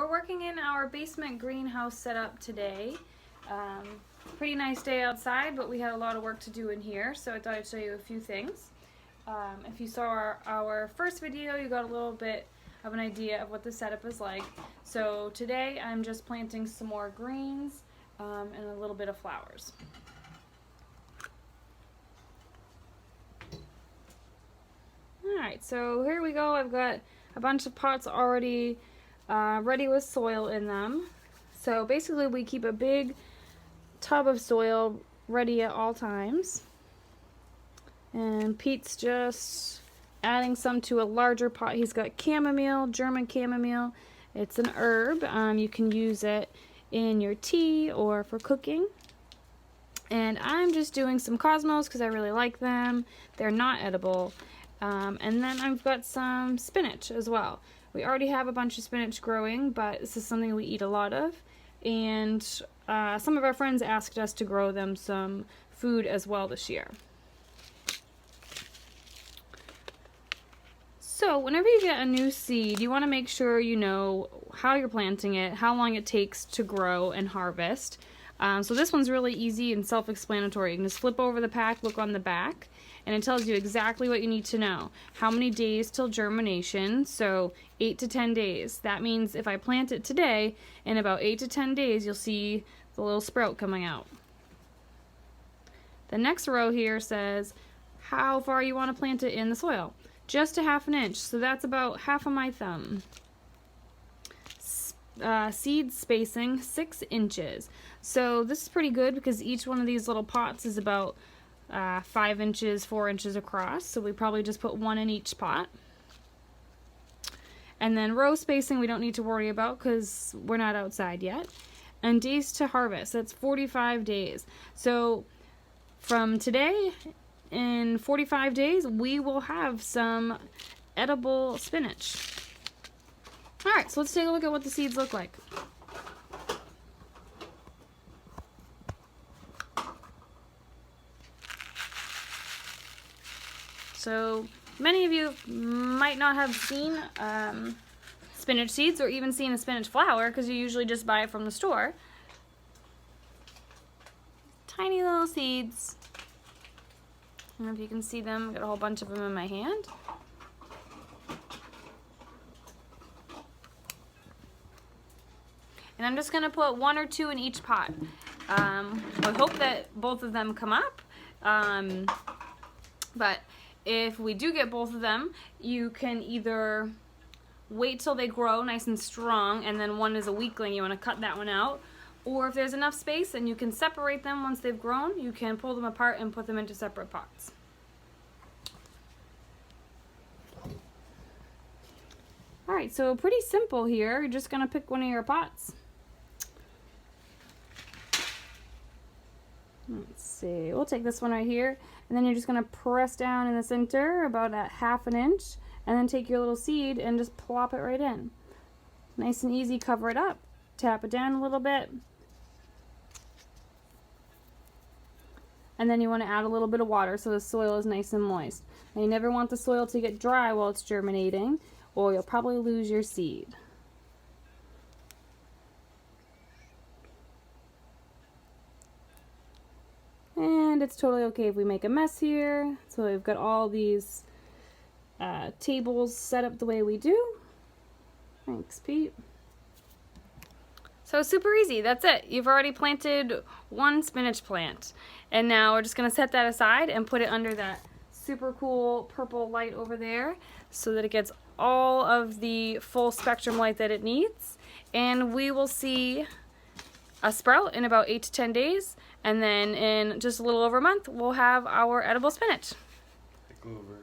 we're working in our basement greenhouse setup today. Pretty nice day outside, but we had a lot of work to do in here, so I thought I'd show you a few things. If you saw our first video, you got a little bit of an idea of what the setup is like. So today I'm just planting some more greens and a little bit of flowers. Alright, so here we go. I've got a bunch of pots already ready with soil in them. So basically we keep a big tub of soil ready at all times. And Pete's just adding some to a larger pot. He's got chamomile, German chamomile. It's an herb. You can use it in your tea or for cooking. And I'm just doing some cosmos because I really like them. They're not edible. And then I've got some spinach as well. We already have a bunch of spinach growing, but this is something we eat a lot of. And some of our friends asked us to grow them some food as well this year. So whenever you get a new seed, you want to make sure you know how you're planting it, how long it takes to grow and harvest. So this one's really easy and self-explanatory. You can just flip over the pack, look on the back, and it tells you exactly what you need to know. How many days till germination? So 8 to 10 days. That means if I plant it today, in about 8 to 10 days, you'll see the little sprout coming out. The next row here says how far you want to plant it in the soil. Just a ½ inch, so that's about half of my thumb. Seed spacing 6 inches. So this is pretty good because each one of these little pots is about 5 inches, 4 inches across. So we probably just put one in each pot. And then row spacing we don't need to worry about because we're not outside yet. And days to harvest, that's 45 days. So from today, in 45 days, we will have some edible spinach. Alright, so let's take a look at what the seeds look like. So many of you might not have seen spinach seeds or even seen a spinach flower because you usually just buy it from the store. Tiny little seeds. I don't know if you can see them. I've got a whole bunch of them in my hand. And I'm just going to put 1 or 2 in each pot. We hope that both of them come up. But if we do get both of them, you can either wait till they grow nice and strong and then one is a weakling, you want to cut that one out. Or if there's enough space and you can separate them once they've grown, you can pull them apart and put them into separate pots. Alright, so pretty simple here. You're just going to pick one of your pots. Let's see, we'll take this one right here, and then you're just going to press down in the center about a ½ inch, and then take your little seed and just plop it right in. Nice and easy, cover it up, tap it down a little bit, and then you want to add a little bit of water so the soil is nice and moist. Now you never want the soil to get dry while it's germinating, or you'll probably lose your seed. And it's totally okay if we make a mess here. So we've got all these tables set up the way we do. Thanks, Pete. So super easy, that's it. You've already planted one spinach plant. And now we're just gonna set that aside and put it under that super cool purple light over there so that it gets all of the full spectrum light that it needs. And we will see a sprout in about 8 to 10 days, and then in just a little over a month we'll have our edible spinach. Take over.